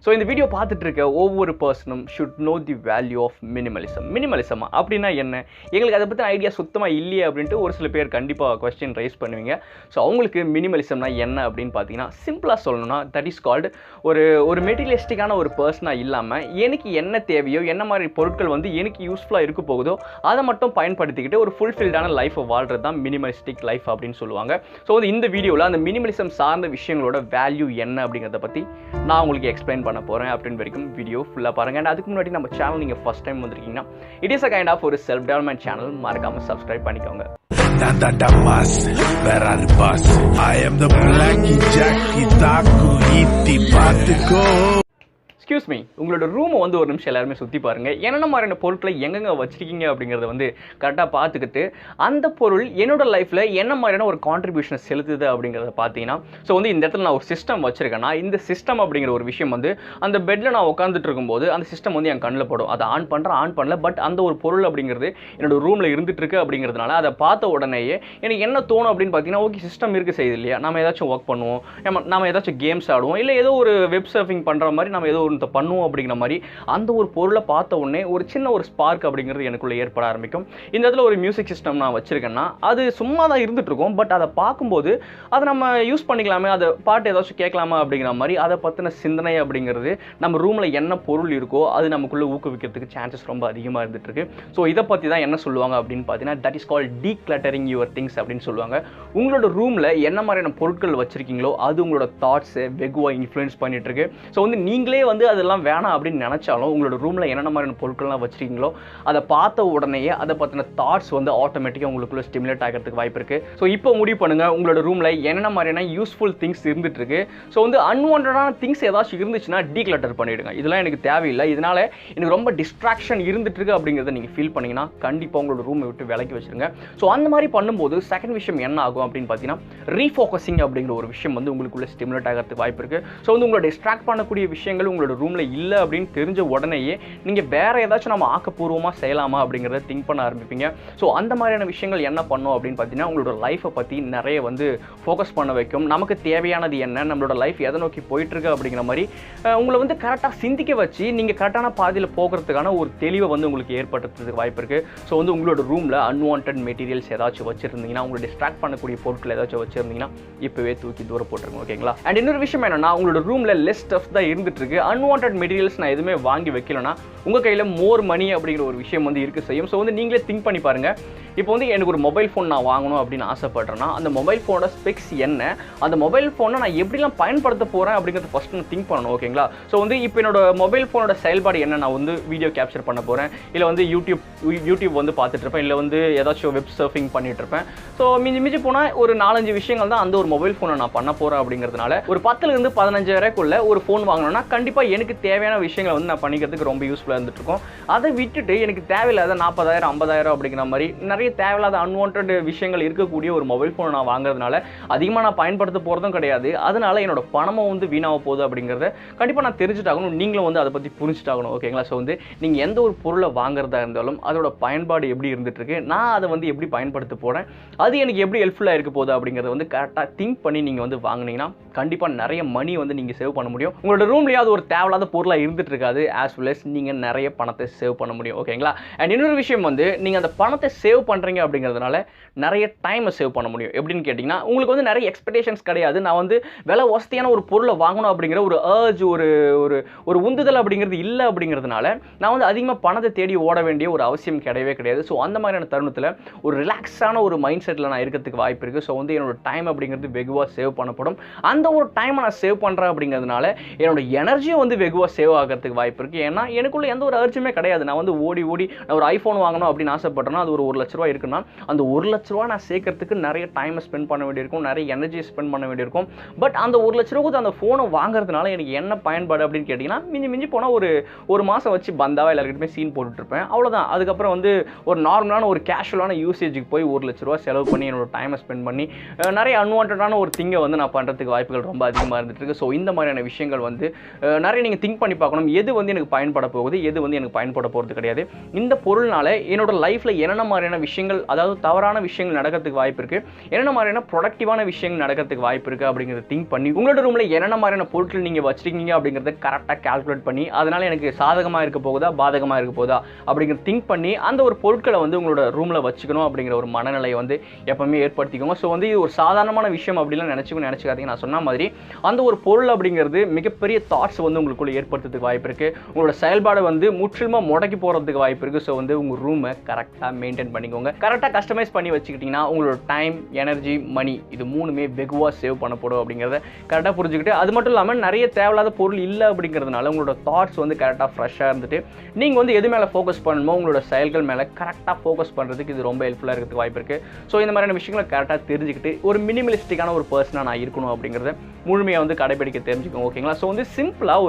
So இந்த video பார்த்துட்டு இருக்க ஒவ்வொரு பர்சனும் should know the value of minimalism அப்படின்னா என்ன, எங்களுக்கு அதை பற்றி ஐடியா சுத்தமாக இல்லையே அப்படின்ட்டு ஒரு சில பேர் கண்டிப்பாக கொஸ்டின் ரைஸ் பண்ணுவீங்க. ஸோ அவங்களுக்கு மினிமலிசம்னா என்ன அப்படின்னு பார்த்தீங்கன்னா, சிம்பிளாக சொல்லணும்னா தட் இஸ் கால்டு ஒரு மெட்டீரியலிஸ்டிக்கான ஒரு பர்சனாக இல்லாமல் எனக்கு என்ன தேவையோ, என்ன மாதிரி பொருட்கள் வந்து எனக்கு யூஸ்ஃபுல்லாக இருக்க போகுதோ அதை மட்டும் பயன்படுத்திக்கிட்டு ஒரு ஃபுல்ஃபில்டான லைஃப்பை வாழ்கிறது தான் மினிமலிஸ்டிக் லைஃப் அப்படின்னு சொல்லுவாங்க. ஸோ வந்து இந்த வீடியோவில் அந்த மினிமலிசம் சார்ந்த விஷயங்களோட வேல்யூ என்ன அப்படிங்கிறத பற்றி நான் உங்களுக்கு எக்ஸ்பிளைன் பண்ண போகிறேன். அப்படின்னு வரைக்கும் வீடியோ ஃபுல்லாக பாருங்கள். அண்ட் அதுக்கு முன்னாடி நம்ம சேனல் நீங்கள் ஃபஸ்ட் டைம் வந்திருக்கீங்கன்னா it is a kind of ஒரு செல்ஃப் டெவலப்மெண்ட் சேனல், மறக்காமல் சப்ஸ்கிரைப் பண்ணிக்கோங்க. எக்ஸ்கியூஸ் மீ, உங்களோட ரூமை வந்து ஒரு நிமிஷம் எல்லாருமே சுற்றி பாருங்கள். என்னென்ன மாதிரியான பொருட்களை எங்கெங்கே வச்சிருக்கீங்க அப்படிங்கிறத வந்து கரெக்டாக பார்த்துக்கிட்டு அந்த பொருள் என்னோட லைஃப்பில் என்ன மாதிரியான ஒரு கான்ட்ரிபியூஷனை செலுத்துது அப்படிங்கிறத பார்த்தீங்கன்னா, ஸோ வந்து இந்த இடத்துல நான் ஒரு சிஸ்டம் வச்சுருக்கேன்னா, இந்த சிஸ்டம் அப்படிங்கிற ஒரு விஷயம் வந்து அந்த பெட்டில் நான் உட்காந்துட்டு இருக்கும்போது அந்த சிஸ்டம் வந்து என் கண்ணில் படும். அதை ஆன் பண்ணல, பட் அந்த ஒரு பொருள் அப்படிங்கிறது என்னோட ரூமில் இருந்துட்டு இருக்கு அப்படிங்கிறதுனால அதை பார்த்த உடனேயே எனக்கு என்ன தோணும் அப்படின்னு பார்த்தீங்கன்னா, ஓகே சிஸ்டம் இருக்குது செய்யுது இல்லையா, நம்ம ஏதாச்சும் ஒர்க் பண்ணுவோம், நம்ம ஏதாச்சும் கேம்ஸ் ஆடுவோம், இல்லை ஏதோ ஒரு வெப் சர்ஃபிங் பண்ணுற மாதிரி நம்ம ஏதோ ஒரு பண்ணுவோம் அப்படிங்கிற மாதிரி அந்த ஒரு பொருளை பார்த்த உடனே ஒரு சின்ன ஒரு ஸ்பார்க் அப்படிங்கிறது எனக்குள்ள ஏற்பட ஆரம்பிக்கும். இந்த இடத்துல ஒரு மியூசிக் சிஸ்டம் நான் வச்சிருக்கேன்னா அது சும்மா தான் இருந்துட்டு இருக்கும், பட் அதை பார்க்கும்போது அதை நம்ம யூஸ் பண்ணிக்கலாமே, அதை பாட்டு ஏதாச்சும் கேட்கலாமா அப்படிங்கிற மாதிரி அதை பற்றின சிந்தனை அப்படிங்கிறது நம்ம ரூமில் என்ன பொருள் இருக்கோ அது நமக்குள்ளே ஊக்குவிக்கிறதுக்கு சான்சஸ் ரொம்ப அதிகமாக இருந்துட்டு இருக்கு. ஸோ இதை பற்றி தான் என்ன சொல்லுவாங்க அப்படின்னு பார்த்தீங்கன்னா, that is called decluttering your things அப்படின்னு சொல்லுவாங்க. உங்களோட ரூமில் என்ன மாதிரியான பொருட்கள் வச்சிருக்கீங்களோ அது உங்களோட தாட்ஸை வெகுவாக இன்ஃப்ளூயன்ஸ் பண்ணிட்டு இருக்கு. ஸோ வந்து நீங்களே வந்து அதெல்லாம் வேணாம் அப்படின்னு நினச்சாலும் உங்களோட ரூமில் என்னென்ன மாதிரியான பொருட்கள்லாம் வச்சிருக்கீங்களோ அதை பார்த்த உடனேயே அதை பற்றின தாட்ஸ் வந்து ஆட்டோமேட்டிக்காக உங்களுக்குள்ள ஸ்டிமுலேட் ஆகிறதுக்கு வாய்ப்பு இருக்குது. ஸோ இப்போ முடிவு பண்ணுங்கள், உங்களோட ரூமில் என்னென்ன மாதிரியான யூஸ்ஃபுல் திங்ஸ் இருந்துட்டு இருக்கு. ஸோ வந்து அன்வான்டான திங்ஸ் ஏதாச்சும் இருந்துச்சுன்னா டீக்ளட்டர் பண்ணிவிடுங்க. இதெல்லாம் எனக்கு தேவையில்லை, இதனால் எனக்கு ரொம்ப டிஸ்ட்ராக்ஷன் இருந்துட்டு இருக்கு அப்படிங்கிறத நீங்கள் ஃபீல் பண்ணிங்கன்னா கண்டிப்பாக உங்களோட ரூமை விட்டு விலக்கி வச்சுருங்க. ஸோ அந்த மாதிரி பண்ணும்போது செகண்ட் விஷயம் என்ன ஆகும் அப்படின்னு பார்த்தீங்கன்னா, ரீஃபோக்கஸிங் அப்படிங்கிற ஒரு விஷயம் வந்து உங்களுக்குள்ள ஸ்டிமுலேட் ஆகிறதுக்கு வாய்ப்பு இருக்குது. ஸோ வந்து உங்களோட டிஸ்ட்ராக்ட் பண்ணக்கூடிய விஷயங்கள் உங்களோட ரூமில் இல்லை அப்படின்னு தெரிஞ்ச உடனேயே நீங்கள் வேற ஏதாச்சும் நம்ம ஆக்கப்பூர்வமாக செய்யலாமா அப்படிங்கிறத திங்க் பண்ண ஆரம்பிப்பீங்க. ஸோ அந்த மாதிரியான விஷயங்கள் என்ன பண்ணும் அப்படின்னு பார்த்தீங்கன்னா, உங்களோட லைஃப்பை பற்றி நிறைய வந்து ஃபோக்கஸ் பண்ண வைக்கும். நமக்கு தேவையானது என்ன, நம்மளோட லைஃப் எதை நோக்கி போயிட்டுருக்கு அப்படிங்கிற மாதிரி உங்களை வந்து கரெக்டாக சிந்திக்க வச்சு நீங்கள் கரெக்டான பாதையில் போகிறதுக்கான ஒரு தெளிவை வந்து உங்களுக்கு ஏற்படுத்துறதுக்கு வாய்ப்பு இருக்குது. ஸோ வந்து உங்களோட ரூமில் அன்வான்ட் மெட்டீரியல்ஸ் ஏதாச்சும் வச்சுருந்தீங்கன்னா, உங்களை டிஸ்ட்ராக்ட் பண்ணக்கூடிய பொருட்கள் ஏதாச்சும் வச்சுருந்தீங்கன்னா இப்போவே தூக்கி தூரம் போட்டுருங்க. ஓகேங்களா? அண்ட் இன்னொரு விஷயம் என்னன்னா, உங்களோட ரூமில் லெஸ் ஸ்டஃப் தான் இருந்துட்டு இருக்கு, அன்வான்ட் மெட்டீரியல்ஸ் நான் எதுவுமே வாங்கி வைக்கலன்னா உங்கள் கையில் மோர் மணி அப்படிங்கிற ஒரு விஷயம் வந்து இருக்க செய்யும். ஸோ வந்து நீங்களே திங்க் பண்ணி பாருங்கள். இப்போ வந்து எனக்கு ஒரு மொபைல் ஃபோன் நான் வாங்கணும் அப்படின்னு ஆசைப்படுறேன்னா அந்த மொபைல் ஃபோனோட ஸ்பெக்ஸ் என்ன, அந்த மொபைல் ஃபோனை நான் எப்படிலாம் பயன்படுத்த போகிறேன் அப்படிங்கிறத ஃபஸ்ட் நான் திங்க் பண்ணணும். ஓகேங்களா? ஸோ வந்து இப்போ என்னோட மொபைல் ஃபோனோட செயல்பாடு என்ன, நான் வந்து வீடியோ கேப்சர் பண்ண போகிறேன், இல்லை வந்து யூடியூப் வந்து பார்த்துட்டு இருப்பேன், இல்லை வந்து ஏதாச்சும் வெப் சர்ஃபிங் பண்ணிட்டு இருப்பேன். ஸோ மிஞ்சி போனால் ஒரு 4-5 விஷயங்கள் தான் அந்த ஒரு மொபைல் ஃபோனை நான் பண்ண போகிறேன். அப்படிங்கிறதுனால ஒரு 10,000 to 15,000 ஒரு ஃபோன் வாங்கணும்னா கண்டிப்பாக எனக்கு தேவையான விஷயங்களை வந்து நான் பண்ணிக்கிறதுக்கு ரொம்ப யூஸ்ஃபுல்லாக இருந்துட்டு இருக்கோம். அதை விட்டுட்டு எனக்கு தேவையில்லாத 40,000 50,000 அப்படிங்கிற மாதிரி நிறைய தேவையில்லாத அன்வான்ட் விஷயங்கள் இருக்கக்கூடிய ஒரு மொபைல் ஃபோனை நான் வாங்குறதுனால அதிகமாக நான் பயன்படுத்த போகிறதும் கிடையாது. அதனால என்னோட பணமும் வந்து வீணாக போகுது அப்படிங்கிறத கண்டிப்பாக நான் தெரிஞ்சுட்டாகணும், நீங்களும் வந்து அதை பற்றி புரிஞ்சுட்டாகணும். ஓகேங்களா? ஸோ வந்து நீங்கள் எந்த ஒரு பொருளை வாங்குறதா இருந்தாலும் அதோட பயன்பாடு எப்படி இருந்துட்டு இருக்கு, நான் அதை வந்து எப்படி பயன்படுத்த போகிறேன், அது எனக்கு எப்படி ஹெல்ப்ஃபுல்லாக இருக்க போகுது அப்படிங்கிறத வந்து கரெக்டாக திங்க் பண்ணி நீங்கள் வந்து வாங்கினீங்கன்னா கண்டிப்பாக நிறைய மணி வந்து நீங்கள் சேவ் பண்ண முடியும். உங்களோட ரூம்லேயாவது ஒரு தேவையில்லாத பொருளாக இருந்துட்டு இருக்காது, ஆஸ் வெல் அஸ் நீங்கள் நிறைய பணத்தை சேவ் பண்ண முடியும். ஓகேங்களா? அண்ட் இன்னொரு விஷயம் வந்து நீங்கள் அந்த பணத்தை சேவ் பண்ணுறீங்க அப்படிங்கிறதுனால நிறைய டைமை சேவ் பண்ண முடியும். எப்படின்னு கேட்டிங்கன்னா, உங்களுக்கு வந்து நிறைய எக்ஸ்பெக்டேஷன்ஸ் கிடையாது, நான் வந்து விலை வசதியான ஒரு பொருளை வாங்கணும் அப்படிங்கிற ஒரு அர்ஜ் ஒரு உந்துதல் அப்படிங்கிறது இல்லை. அப்படிங்கிறதுனால நான் வந்து அதிகமாக பணத்தை தேடி ஓட வேண்டிய ஒரு அவசியம் கிடையாது. ஸோ அந்த மாதிரியான தருணத்தில் ஒரு ரிலாக்ஸான ஒரு மைண்ட் செட்டில் நான் இருக்கிறதுக்கு வாய்ப்பு இருக்குது. ஸோ வந்து என்னோட டைம் அப்படிங்கிறது வெகுவாக சேவ் பண்ணப்படும். அந்த ஒரு டைமை நான் சேவ் பண்ணுறேன் அப்படிங்கிறதுனால என்னோட எனர்ஜியும் வந்து வெகுவாக சேவ் ஆகிறதுக்கு வாய்ப்பு இருக்குது. ஏன்னா எனக்குள்ள எந்த ஒரு அர்ஜுமே கிடையாது. நான் வந்து ஓடி நான் ஒரு ஐஃபோன் வாங்கணும் அப்படின்னு ஆசைப்பட்டேன்னா அது ஒரு 1 லட்ச ரூபா இருக்குன்னா அந்த 1 லட்ச ரூபா நான் சேர்க்கறதுக்கு நிறைய டைமை ஸ்பெண்ட் பண்ண வேண்டியிருக்கும், நிறைய எனர்ஜி ஸ்பெண்ட் பண்ண வேண்டியிருக்கும். பட் அந்த 1 லட்ச ரூபாய்க்கு அந்த ஃபோனை வாங்குறதுனால எனக்கு என்ன பயன்பாடு அப்படின்னு கேட்டிங்கன்னா, மிஞ்சி போனால் ஒரு மாதம் வச்சு பந்தாவாக எல்லாருக்கிட்டுமே சீன் போட்டுட்ருப்பேன், அவ்வளோதான். அதுக்கப்புறம் வந்து ஒரு நார்மலான ஒரு கேஷுவலான யூசேஜுக்கு போய் 1 லட்ச ரூபா செலவு பண்ணி என்னோட டைமை ஸ்பெண்ட் பண்ணி நிறைய அன்வான்டான ஒரு திங்கை வந்து நான் பண்ணுறதுக்கு வாய்ப்புகள் ரொம்ப அதிகமாக இருந்துட்டு இருக்கு. ஸோ இந்த மாதிரியான விஷயங்கள் வந்து நிறைய நீங்கள் திங்க் பண்ணி பார்க்கணும். எது வந்து எனக்கு பயன்பட போகுது, எது வந்து எனக்கு பயன்பட போகிறது கிடையாது. இந்த பொருள்னால என்னோட லைஃப்பில் என்னென்ன மாதிரியான விஷயங்கள், அதாவது தவறான விஷயங்கள் நடக்கிறதுக்கு வாய்ப்பு இருக்குது, என்னென்ன மாதிரியான ப்ரொடக்டிவான விஷயங்கள் நடக்கிறதுக்கு வாய்ப்பு இருக்குது அப்படிங்கிறத திங்க் பண்ணி உங்களோட ரூமில் என்னென்ன மாதிரியான பொருட்கள் நீங்கள் வச்சிருக்கீங்க அப்படிங்கிறத கரெக்டாக கால்குலேட் பண்ணி அதனால் எனக்கு சாதகமாக இருக்க போகுதா பாதகமாக இருக்க போகுதா அப்படிங்கிறத திங்க் பண்ணி அந்த ஒரு பொருட்களை வந்து உங்களோட ரூமில் வச்சுக்கணும் அப்படிங்கிற ஒரு மனநிலையை வந்து எப்பவுமே ஏற்படுத்திக்கோங்க. ஸோ வந்து இது ஒரு சாதாரணமான விஷயம் அப்படிலாம் நினச்சிக்காதீங்க. நான் சொன்ன மாதிரி அந்த ஒரு பொருள் அப்படிங்கிறது மிகப்பெரிய தாட்ஸ் வந்து உங்களுக்குள்ள ஏற்படுத்துறதுக்கு வாய்ப்பு இருக்குது. உங்களோட செயல்பாடு வந்து முற்றிலுமாக முடக்கி போகிறதுக்கு வாய்ப்பு இருக்குது. ஸோ வந்து உங்கள் ரூமை கரெக்டாக மெயின்டைன் பண்ணிக்கோங்க. கரெக்டாக கஸ்டமைஸ் பண்ணி வச்சுக்கிட்டிங்கன்னா உங்களோட டைம், எனர்ஜி, மணி இது மூணுமே வெகுவாக சேவ் பண்ணப்படும் அப்படிங்கிறத கரெக்டாக புரிஞ்சுக்கிட்டு, அது மட்டும் இல்லாமல் நிறைய தேவையில்லாத பொருள் இல்லை அப்படிங்கிறதுனால உங்களோட தாட்ஸ் வந்து கரெக்டாக ஃப்ரெஷ்ஷாக இருந்துட்டு நீங்கள் வந்து எது மேலே ஃபோக்கஸ் பண்ணணுமோ உங்களோட செயல்கள் மேலே கரெக்டாக ஃபோக்கஸ் பண்ணுறதுக்கு இது ரொம்ப ஹெல்ப்ஃபுல்லாக இருக்கிறதுக்கு வாய்ப்பு இருக்குது. ஸோ இந்த மாதிரியான விஷயங்களை கரெக்டாக தெரிஞ்சுக்கிட்டு ஒரு மினிமலிஸ்டிக்கான ஒரு பர்சனாக நான் இருக்கணும் அப்படிங்கிறத முழுமையாக வந்து கடைபிடிக்க தெரிஞ்சுக்கோங்க. ஓகேங்களா? ஸோ வந்து சிம்பிளாக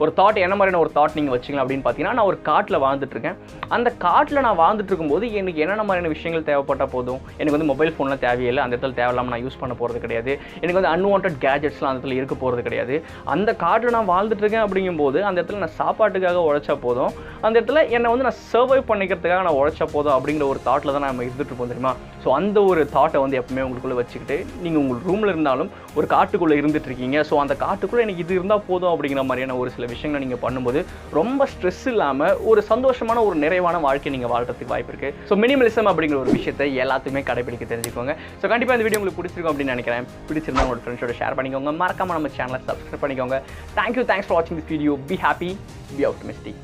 ஒரு தாட், என்ன மாதிரியான ஒரு தாட் நீங்கள் வச்சிக்கலாம் அப்படின்னு பார்த்தீங்கன்னா, நான் ஒரு காட்டில் வாழ்ந்துட்டுருக்கேன். அந்த காட்டில் நான் வாழ்ந்துட்டு இருக்கும்போது எனக்கு என்னென்ன மாதிரியான விஷயங்கள் தேவைப்பட்டால் போதும், எனக்கு வந்து மொபைல் ஃபோன்லாம் தேவையில்லை, அந்த இடத்துல தேவையில்லாமல் நான் யூஸ் பண்ண போகிறது கிடையாது, எனக்கு வந்து அன்வான்ட் கேஜெட்ஸ்லாம் அந்த இடத்துல இருக்க போகிறது கிடையாது. அந்த காட்டில் நான் வாழ்ந்துட்டுருக்கேன் அப்படிங்கும்போது அந்த இடத்துல நான் சாப்பாட்டுக்காக உழைச்சா போதும், அந்த இடத்துல என்னை வந்து நான் சர்வை பண்ணிக்கிறதுக்காக நான் உழைச்சா போதும் அப்படிங்கிற ஒரு தாட்டில் தான் நம்ம இருந்துட்டு இருப்போம் தெரியுமா? ஸோ அந்த ஒரு தாட்டை வந்து எப்பவுமே உங்களுக்குள்ளே வச்சுக்கிட்டு நீங்கள் உங்கள் ரூமில் இருந்தாலும் ஒரு காட்டுக்குள்ளே இருந்துட்டு இருக்கீங்க. ஸோ அந்த காட்டுக்குள்ளே எனக்கு இது இருந்தால் போதும் அப்படிங்கிற மாதிரியான ஒரு சில விஷயங்களை நீங்கள் பண்ணும்போது ரொம்ப ஸ்ட்ரெஸ் இல்லாமல் ஒரு சந்தோஷமான ஒரு நிறைவான வாழ்க்கை நீங்கள் வாழ்றதுக்கு வாய்ப்பு இருக்குது. ஸோ மினிமலிசம் அப்படிங்கிற ஒரு விஷயத்தை எல்லாத்துக்குமே கடைபிடிக்க தெரிஞ்சுக்கோங்க. ஸோ கண்டிப்பாக இந்த வீடியோ உங்களுக்கு பிடிச்சிருக்கும் அப்படின்னு நினைக்கிறேன். பிடிச்சிருந்தா உங்களோட ஃப்ரெண்ட்ஸோட ஷேர் பண்ணிக்கோங்க. மறக்காம நம்ம சேனலை சப்ஸ்கிரைப் பண்ணிக்கோங்க. தேங்க்ஸ் ஃபார் வாட்சிங் this video. Be happy, be optimistic.